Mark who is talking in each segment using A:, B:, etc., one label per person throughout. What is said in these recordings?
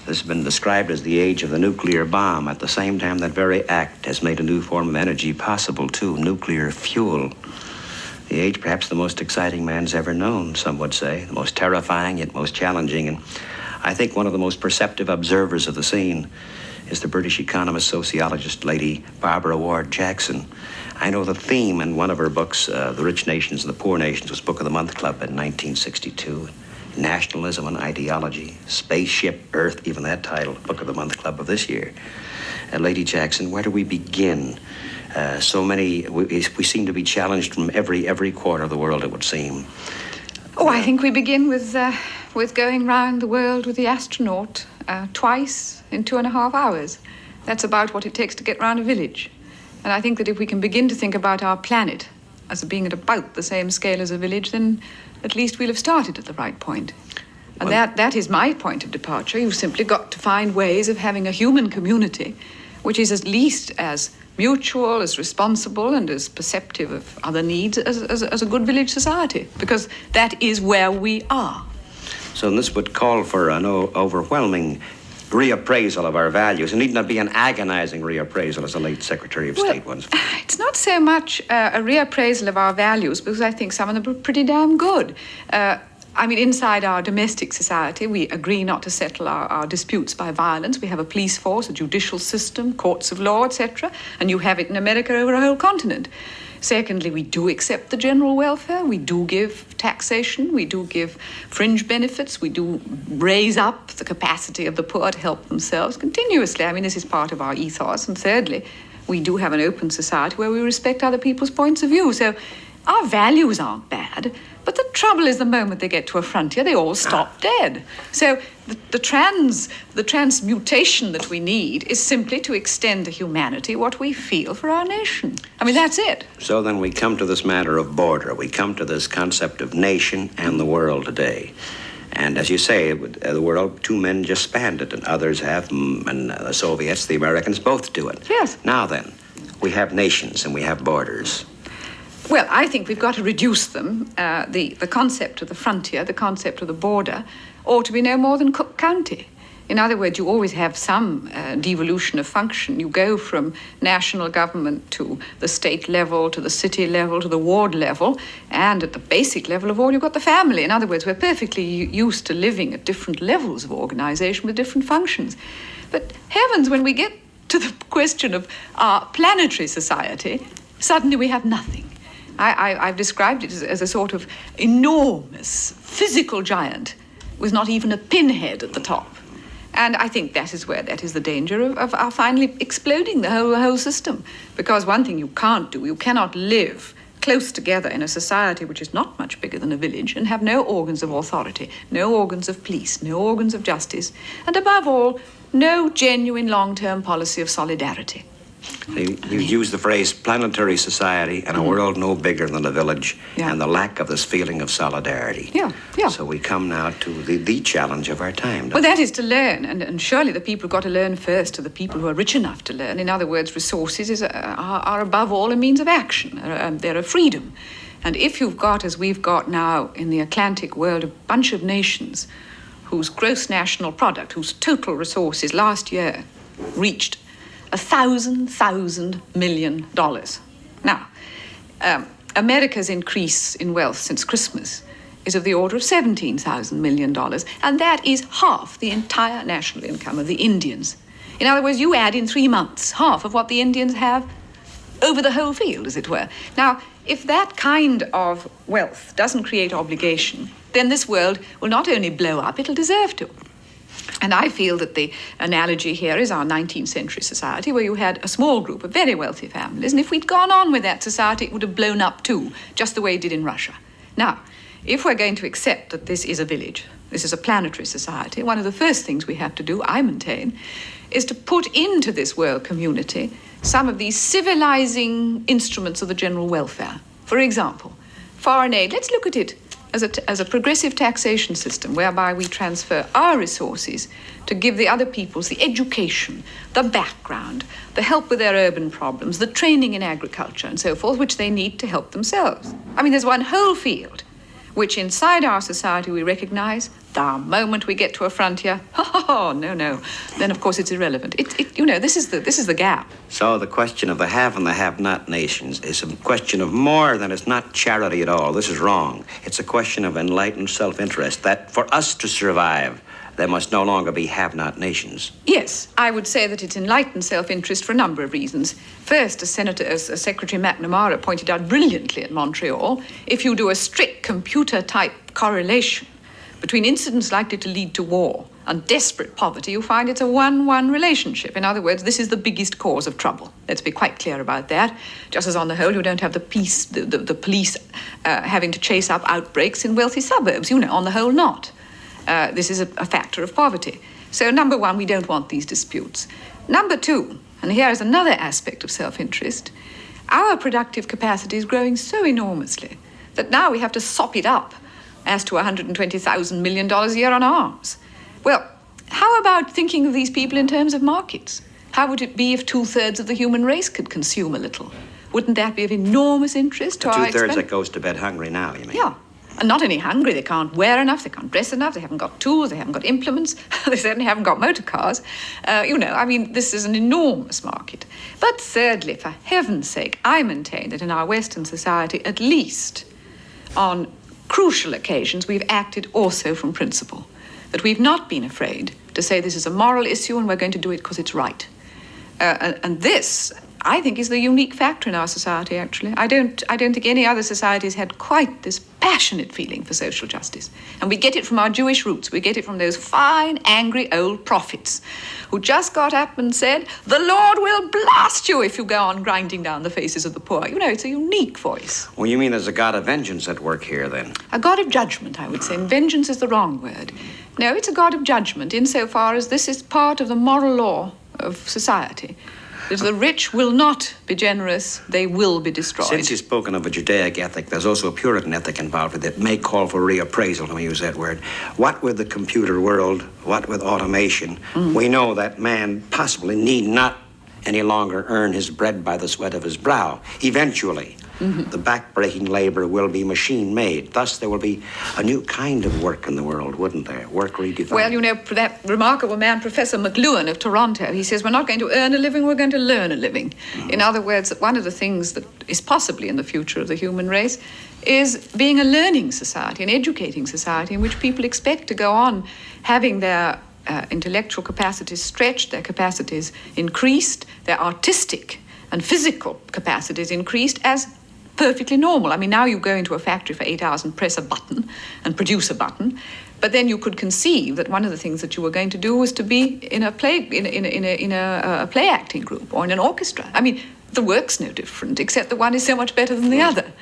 A: has been described as the age of the nuclear bomb. At the same time, that very act has made a new form of energy possible, too, nuclear fuel. The age perhaps the most exciting man's ever known, some would say, the most terrifying yet most challenging. And I think one of the most perceptive observers of the scene is the British economist, sociologist, Lady Barbara Ward Jackson. I know the theme in one of her books, The Rich Nations and the Poor Nations, was Book of the Month Club in 1962. Nationalism and Ideology, Spaceship Earth, even that title, Book of the Month Club of this year. Lady Jackson, where do we begin? We seem to be challenged from every corner of the world, it would seem.
B: Oh, I think we begin with going round the world with the astronaut twice in 2.5 hours. That's about what it takes to get round a village. And I think that if we can begin to think about our planet as being at about the same scale as a village, then at least we'll have started at the right point. And that is my point of departure. You've simply got to find ways of having a human community which is at least as mutual, as responsible, and as perceptive of other needs as a good village society, because that is where we are.
A: So this would call for an overwhelming reappraisal of our values. It need not be an agonizing reappraisal, as the late Secretary of State once.
B: It's not so much a reappraisal of our values, because I think some of them are pretty damn good. Inside our domestic society, we agree not to settle our disputes by violence. We have a police force, a judicial system, courts of law, etc. And you have it in America over a whole continent. Secondly, we do accept the general welfare. We do give taxation. We do give fringe benefits. We do raise up the capacity of the poor to help themselves continuously. This is part of our ethos. And thirdly, we do have an open society where we respect other people's points of view. So our values aren't bad. But the trouble is the moment they get to a frontier, they all stop dead. So the transmutation that we need is simply to extend to humanity what we feel for our nation. That's it.
A: So then we come to this matter of border. We come to this concept of nation and the world today. And as you say, the world, two men just spanned it, and others have, and the Soviets, the Americans both do it.
B: Yes.
A: Now then, we have nations and we have borders.
B: Well, I think we've got to reduce them. The concept of the frontier, the concept of the border, ought to be no more than Cook County. In other words, you always have some devolution of function. You go from national government to the state level, to the city level, to the ward level, and at the basic level of all, you've got the family. In other words, we're perfectly used to living at different levels of organization with different functions. But heavens, when we get to the question of our planetary society, suddenly we have nothing. I've described it as a sort of enormous physical giant with not even a pinhead at the top. And I think that is the danger of our finally exploding the whole system. Because one thing you can't do, you cannot live close together in a society which is not much bigger than a village and have no organs of authority, no organs of police, no organs of justice, and above all, no genuine long-term policy of solidarity.
A: You use the phrase planetary society and a world no bigger than a village, and the lack of this feeling of solidarity.
B: Yeah.
A: So we come now to the challenge of our time.
B: Well, that is to learn, and surely the people who've got to learn first are the people who are rich enough to learn. In other words, resources are above all a means of action. They're a freedom. And if you've got, as we've got now in the Atlantic world, a bunch of nations whose gross national product, whose total resources last year reached $1,000 million. Now, America's increase in wealth since Christmas is of the order of $17,000 million, and that is half the entire national income of the Indians. In other words, you add in 3 months half of what the Indians have over the whole field, as it were. Now, if that kind of wealth doesn't create obligation, then this world will not only blow up, it'll deserve to. And I feel that the analogy here is our 19th century society, where you had a small group of very wealthy families, and if we'd gone on with that society, it would have blown up too, just the way it did in Russia. Now, if we're going to accept that this is a village, this is a planetary society, one of the first things we have to do, I maintain, is to put into this world community some of these civilizing instruments of the general welfare. For example, foreign aid. Let's look at it as a progressive taxation system whereby we transfer our resources to give the other peoples the education, the background, the help with their urban problems, the training in agriculture and so forth, which they need to help themselves. There's one whole field which inside our society we recognize. The moment we get to a frontier, no. Then, of course, it's irrelevant. This is the gap.
A: So the question of the have and the have-not nations is a question of more than it's not charity at all. This is wrong. It's a question of enlightened self-interest, that for us to survive, there must no longer be have-not nations.
B: Yes, I would say that it's enlightened self-interest for a number of reasons. First, as Secretary McNamara pointed out brilliantly at Montreal, if you do a strict computer-type correlation between incidents likely to lead to war and desperate poverty, you find it's a 1-1 relationship. In other words, this is the biggest cause of trouble. Let's be quite clear about that. Just as on the whole, you don't have the police having to chase up outbreaks in wealthy suburbs. On the whole, not. This is a factor of poverty. So, number one, we don't want these disputes. Number two, and here is another aspect of self-interest, our productive capacity is growing so enormously that now we have to sop it up as to $120,000 million a year on arms. Well, how about thinking of these people in terms of markets? How would it be if 2/3 of the human race could consume a little? Wouldn't that be of enormous interest to our
A: 2/3 that goes to bed hungry now, you mean?
B: Yeah. And not only hungry, they can't wear enough, they can't dress enough, they haven't got tools, they haven't got implements, they certainly haven't got motor cars. This is an enormous market. But thirdly, for heaven's sake, I maintain that in our Western society, at least on crucial occasions, we've acted also from principle. That we've not been afraid to say this is a moral issue and we're going to do it because it's right. And this, I think, is the unique factor in our society, actually. I don't think any other society has had quite this passionate feeling for social justice. And we get it from our Jewish roots. We get it from those fine, angry old prophets who just got up and said, the Lord will blast you if you go on grinding down the faces of the poor. It's a unique voice.
A: Well, you mean there's a God of vengeance at work here, then?
B: A God of judgment, I would say. And vengeance is the wrong word. No, it's a God of judgment insofar as this is part of the moral law of society. That the rich will not be generous, they will be destroyed.
A: Since you've spoken of a Judaic ethic, there's also a Puritan ethic involved with it. May call for reappraisal, let me use that word. What with the computer world, what with automation, we know that man possibly need not any longer earn his bread by the sweat of his brow. Eventually, the back-breaking labor will be machine-made. Thus, there will be a new kind of work in the world, wouldn't there? Work redefined.
B: Well, that remarkable man, Professor McLuhan of Toronto, he says we're not going to earn a living, we're going to learn a living. In other words, one of the things that is possibly in the future of the human race is being a learning society, an educating society in which people expect to go on having their intellectual capacities stretched, their capacities increased, their artistic and physical capacities increased as perfectly normal. I mean, now you go into a factory for 8 hours and press a button and produce a button, but then you could conceive that one of the things that you were going to do was to be in a play play acting group or in an orchestra. I mean, the work's no different, except the one is so much better than the other.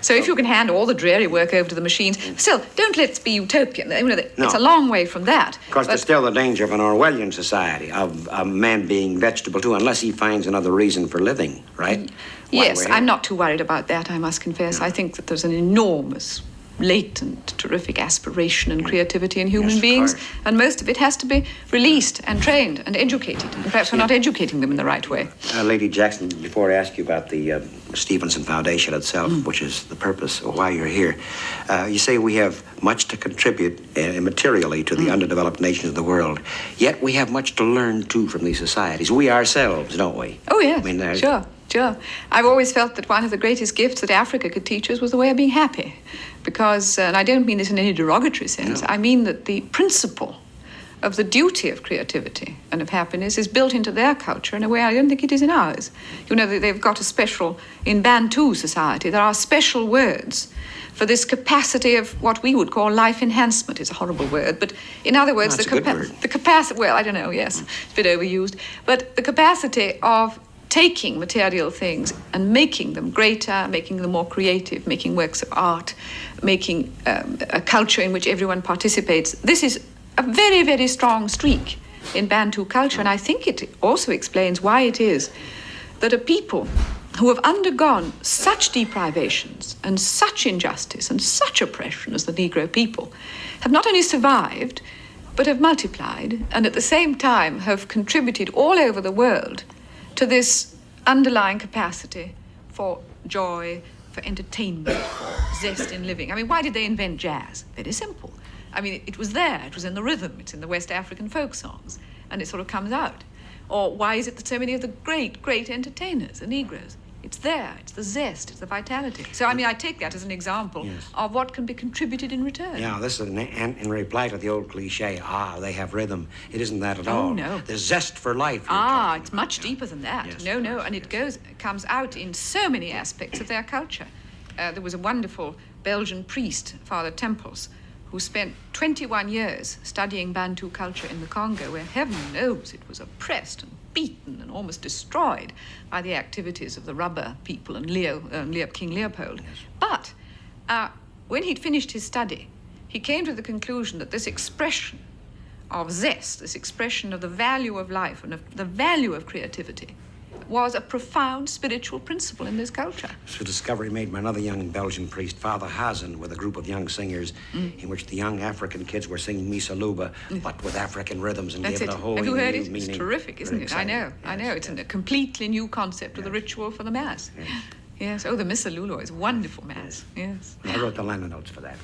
B: So if you can hand all the dreary work over to the machines, still, don't let's be utopian. It's a long way from that.
A: Of course, there's still the danger of an Orwellian society, of a man being vegetable too, unless he finds another reason for living, right?
B: Yes, I'm not too worried about that, I must confess. I think that there's an enormous, latent, terrific aspiration and creativity in human beings, and most of it has to be released and trained and educated. And perhaps we're not educating them in the right way.
A: Lady Jackson, before I ask you about the Stevenson Foundation itself, which is the purpose of why you're here, you say we have much to contribute materially to the underdeveloped nations of the world, yet we have much to learn, too, from these societies. We ourselves, don't we?
B: Oh, yes, sure. I've always felt that one of the greatest gifts that Africa could teach us was the way of being happy. Because, and I don't mean this in any derogatory sense, I mean that the principle of the duty of creativity and of happiness is built into their culture in a way I don't think it is in ours. They've got a special, in Bantu society, there are special words for this capacity of what we would call life enhancement. It's a horrible word, but in other words, the capacity, well, I don't know, yes, it's a bit overused, but the capacity of taking material things and making them greater, making them more creative, making works of art, making a culture in which everyone participates. This is a very, very strong streak in Bantu culture, and I think it also explains why it is that a people who have undergone such deprivations and such injustice and such oppression as the Negro people have not only survived, but have multiplied, and at the same time have contributed all over the world to this underlying capacity for joy, for entertainment, for zest in living. I mean, why did they invent jazz? Very simple. I mean, it was there. It was in the rhythm. It's in the West African folk songs. And it sort of comes out. Or why is it that so many of the great, great entertainers are Negroes? It's there. It's the zest. It's the vitality. So, I mean, I take that as an example of what can be contributed in return.
A: Yeah, this is in reply to the old cliche, they have rhythm. It isn't that at all.
B: Oh, no.
A: The zest for life.
B: It's much deeper than that.
A: Yes.
B: No, and it comes out in so many aspects of their culture. There was a wonderful Belgian priest, Father Tempels, who spent 21 years studying Bantu culture in the Congo, where heaven knows it was oppressed and beaten and almost destroyed by the activities of the rubber people and King Leopold. Yes. But when he'd finished his study, he came to the conclusion that this expression of zest, this expression of the value of life and of the value of creativity, was a profound spiritual principle in this culture.
A: It's a discovery made by another young Belgian priest, Father Hazen, with a group of young singers in which the young African kids were singing Misa Luba, but with African rhythms and gave it a whole
B: Have you heard
A: new
B: it?
A: meaning.
B: It's terrific, isn't it? I know. It's a completely new concept of the ritual for the Mass. Yes. Oh, the Missa Lulu is wonderful Mass. Yes.
A: I wrote the liner notes for that.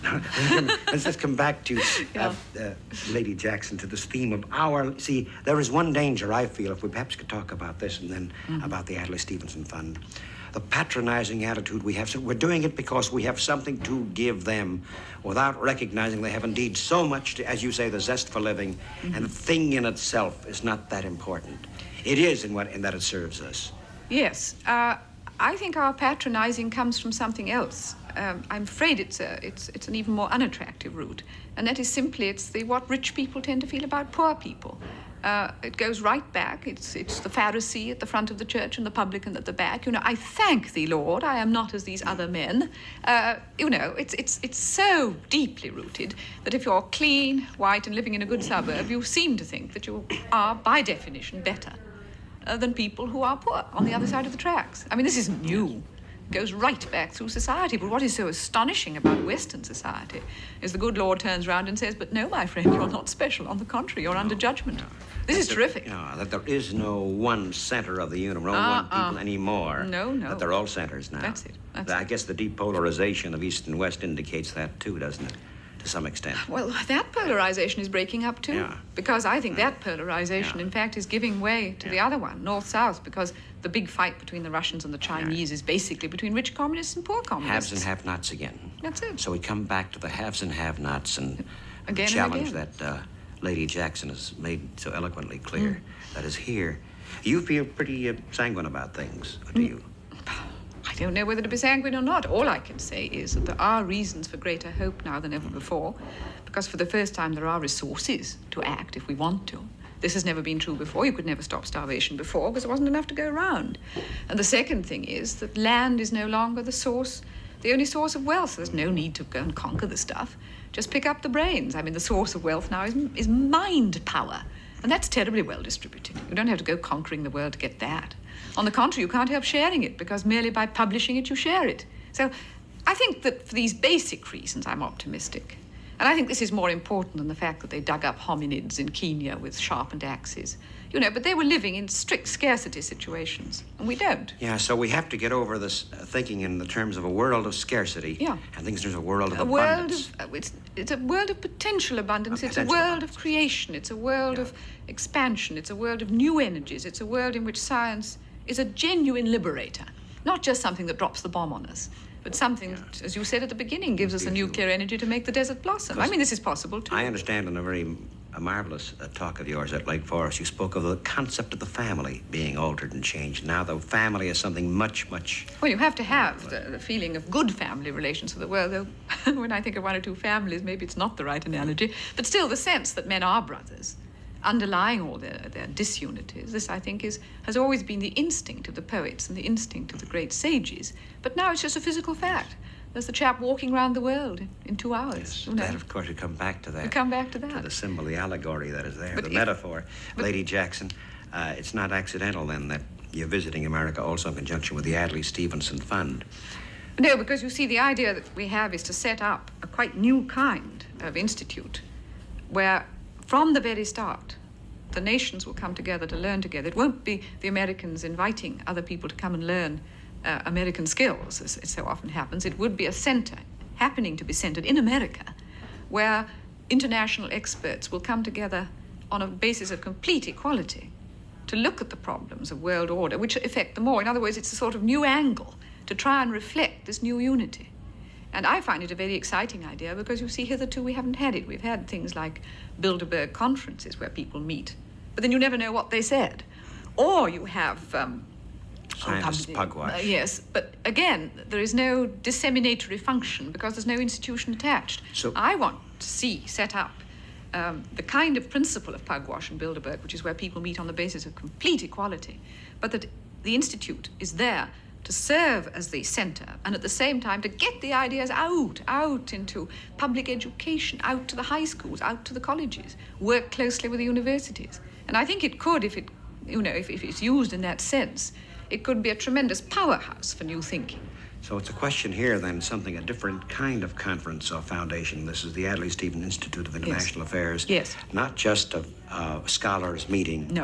A: Let's just come back to Lady Jackson, to this theme of See, there is one danger, I feel, if we perhaps could talk about this and then about the Adlai Stevenson Fund. The patronizing attitude we have. So we're doing it because we have something to give them without recognizing they have indeed so much to, as you say, the zest for living, and the thing in itself is not that important. It is in that it serves us.
B: Yes. I think our patronizing comes from something else. I'm afraid it's an even more unattractive route, and that is simply what rich people tend to feel about poor people. It goes right back. It's the Pharisee at the front of the church and the publican at the back. I thank thee, Lord, I am not as these other men. It's so deeply rooted that if you're clean, white, and living in a good suburb, you seem to think that you are, by definition, better than people who are poor on the other side of the tracks. I mean, this isn't new. It goes right back through society. But what is so astonishing about Western society is the good Lord turns around and says, but no, my friend, you're not special. On the contrary, you're under judgment. This is terrific.
A: That there is no one center of the universe, no one people anymore.
B: No.
A: That they're all centers now.
B: That's it.
A: I guess the depolarization of East and West indicates that too, doesn't it? To some extent.
B: Well, that polarization is breaking up too.
A: Yeah.
B: Because I think that polarization, in fact, is giving way to the other one, North-South, because the big fight between the Russians and the Chinese is basically between rich communists and poor communists.
A: Haves and have-nots again.
B: That's it.
A: So we come back to the haves and have-nots and
B: again
A: the challenge
B: and again.
A: that Lady Jackson has made so eloquently clear that is here. You feel pretty sanguine about things, do you?
B: I don't know whether to be sanguine or not. All I can say is that there are reasons for greater hope now than ever before, because for the first time there are resources to act if we want to. This has never been true before. You could never stop starvation before because there wasn't enough to go around. And the second thing is that land is no longer the only source of wealth. There's no need to go and conquer the stuff. Just pick up the brains. I mean, the source of wealth now is mind power. And that's terribly well distributed. You don't have to go conquering the world to get that. On the contrary, you can't help sharing it, because merely by publishing it, you share it. So I think that for these basic reasons, I'm optimistic. And I think this is more important than the fact that they dug up hominids in Kenya with sharpened axes. But they were living in strict scarcity situations, and we don't.
A: Yeah, so we have to get over this thinking in the terms of a world of scarcity.
B: Yeah.
A: And things there's a world of abundance.
B: It's a world of potential abundance. It's a world of creation. It's a world of expansion. It's a world of new energies. It's a world in which science is a genuine liberator, not just something that drops the bomb on us, but something that, as you said at the beginning, gives us a nuclear energy to make the desert blossom. I mean, this is possible too.
A: I understand in a very marvelous talk of yours at Lake Forest, you spoke of the concept of the family being altered and changed. Now the family is something much, much...
B: Well, you have to have the feeling of good family relations for the world, though when I think of one or two families, maybe it's not the right analogy, but still the sense that men are brothers, underlying all their disunities. This, I think, has always been the instinct of the poets and the instinct of the great sages. But now it's just a physical fact. There's the chap walking around the world in 2 hours.
A: Yes, that, of course, you come back to that.
B: You come back to that.
A: To the symbol, the allegory that is there, the metaphor. Lady Jackson, it's not accidental, then, that you're visiting America also in conjunction with the Adlai Stevenson Fund.
B: No, because you see, the idea that we have is to set up a quite new kind of institute where, from the very start, the nations will come together to learn together. It won't be the Americans inviting other people to come and learn American skills, as it so often happens. It would be a center happening to be centered in America, where international experts will come together on a basis of complete equality to look at the problems of world order, which affect them all. In other words, it's a sort of new angle to try and reflect this new unity. And I find it a very exciting idea because, you see, hitherto we haven't had it. We've had things like Bilderberg conferences where people meet, but then you never know what they said. Or you have...
A: scientist pugwash.
B: Yes, but again, there is no disseminatory function because there's no institution attached.
A: So
B: I want to see set up the kind of principle of Pugwash and Bilderberg, which is where people meet on the basis of complete equality, but that the institute is there to serve as the center and at the same time to get the ideas out into public education, out to the high schools, out to the colleges, work closely with the universities. And I think it could, if it's used in that sense, it could be a tremendous powerhouse for new thinking.
A: So it's a question here, then, a different kind of conference or foundation. This is the Adlai Stevenson Institute of International Affairs.
B: Yes.
A: Not just of scholars meeting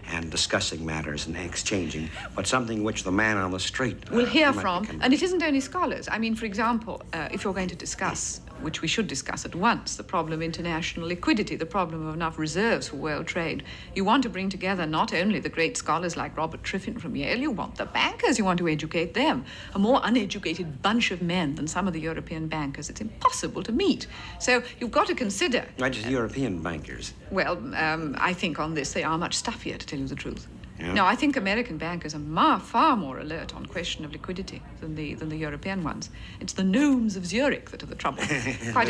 A: and discussing matters and exchanging, but something which the man on the street
B: will hear from. And it isn't only scholars. I mean, for example, if you're going to discuss, which we should discuss at once, the problem of international liquidity, the problem of enough reserves for world trade, you want to bring together not only the great scholars like Robert Triffin from Yale, you want the bankers, you want to educate them. A more uneducated bunch of men than some of the European bankers, it's impossible to meet. So you've got to consider...
A: Not just European bankers.
B: Well, I think on this they are much stuffier, to tell you the truth.
A: Yeah.
B: No, I think American bankers are far more alert on question of liquidity than the European ones. It's the gnomes of Zurich that are the trouble.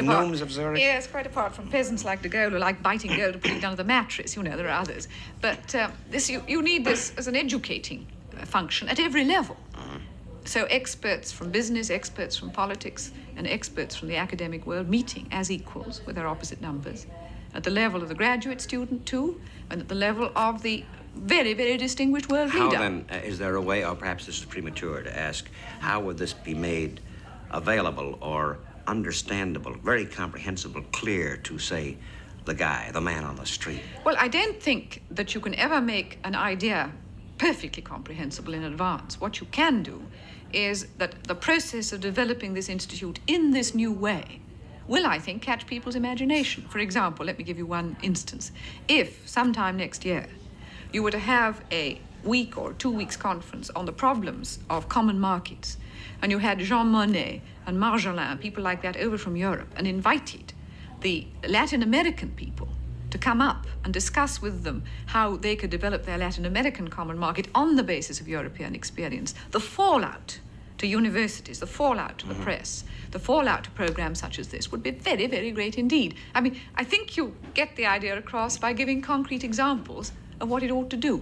A: Gnomes of Zurich?
B: Yes, quite apart from peasants like de Gaulle who like biting gold and putting it under the mattress. There are others. But you need this as an educating function at every level. So experts from business, experts from politics, and experts from the academic world meeting as equals with their opposite numbers. At the level of the graduate student, too, and at the level of the very, very distinguished world leader.
A: How then, is there a way, or perhaps this is premature to ask, how would this be made available or understandable, very comprehensible, clear to, say, the man on the street?
B: Well, I don't think that you can ever make an idea perfectly comprehensible in advance. What you can do is that the process of developing this institute in this new way will, I think, catch people's imagination. For example, let me give you one instance. If sometime next year you were to have a week or 2 weeks conference on the problems of common markets, and you had Jean Monnet and Marjolin, people like that, over from Europe, and invited the Latin American people to come up and discuss with them how they could develop their Latin American common market on the basis of European experience, the fallout to universities, the fallout to the press, the fallout to programs such as this would be very, very great indeed. I mean, I think you get the idea across by giving concrete examples of what it ought to do.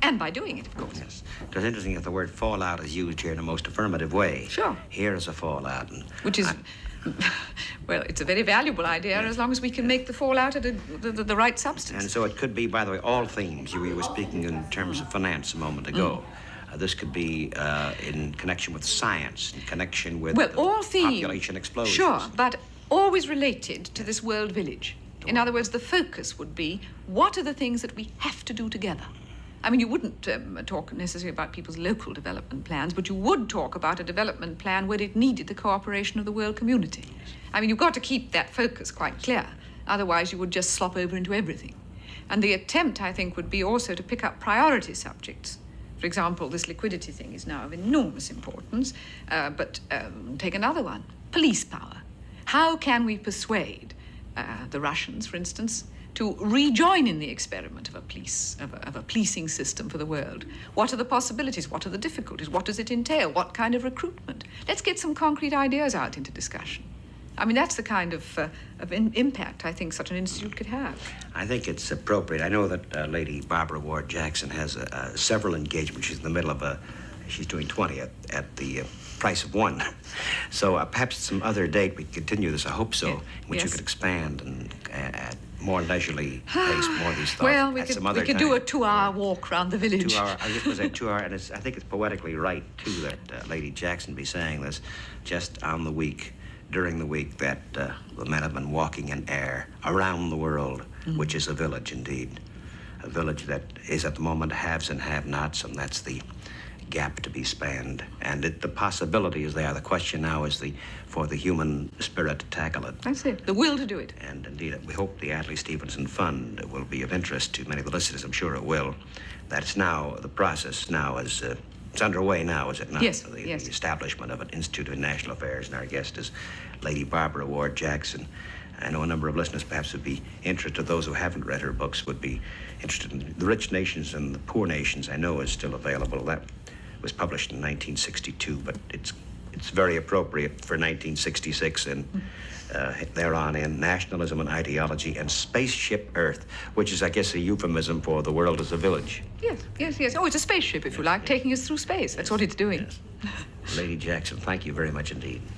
B: And by doing it, of course.
A: Yes. It's interesting that the word fallout is used here in a most affirmative way.
B: Sure.
A: Here is a fallout.
B: Which is, well, it's a very valuable idea as long as we can make the fallout at the right substance.
A: And so it could be, by the way, all themes. You were speaking in terms of finance a moment ago. This could be in connection with science, in connection with
B: all themes,
A: population explosions.
B: Sure, but always related to this world village. In other words, the focus would be, what are the things that we have to do together? I mean, you wouldn't talk necessarily about people's local development plans, but you would talk about a development plan where it needed the cooperation of the world community. I mean, you've got to keep that focus quite clear. Otherwise, you would just slop over into everything. And the attempt, I think, would be also to pick up priority subjects. For example, this liquidity thing is now of enormous importance, but take another one, police power. How can we persuade the Russians, for instance, to rejoin in the experiment of a policing system for the world? What are the possibilities? What are the difficulties? What does it entail? What kind of recruitment? Let's get some concrete ideas out into discussion. I mean, that's the kind of impact I think such an institute could have.
A: I think it's appropriate. I know that Lady Barbara Ward Jackson has several engagements. She's in the middle of she's doing 20 at the price of one. So perhaps at some other date we could continue this, I hope so, in which you could expand and at more leisurely pace, more of these thoughts.
B: Well, we could do a 2-hour walk around the village.
A: 2 hour, I just was at 2 hour, and I think it's poetically right, too, that Lady Jackson be saying this just on the week, during the week that the men have been walking in air around the world, which is a village indeed. A village that is at the moment haves and have-nots, and that's the gap to be spanned. And the possibility is there. The question now is for the human spirit to tackle it.
B: That's it. The will to do it.
A: And indeed, we hope the Adlai Stevenson Fund will be of interest to many of the listeners. I'm sure it will. That's now, the process now is, it's underway now, is it not?
B: Yes,
A: The
B: yes.
A: establishment of an Institute of International Affairs, and our guest is Lady Barbara Ward Jackson. I know a number of listeners perhaps would be interested. Those who haven't read her books would be interested in The Rich Nations and the Poor Nations. I know is still available. That was published in 1962, but it's very appropriate for 1966 and thereon in Nationalism and Ideology and Spaceship Earth, which is, I guess, a euphemism for the world as a village.
B: Yes. Oh, it's a spaceship, if you like, taking us through space. That's what it's doing.
A: Yes. Lady Jackson, thank you very much indeed.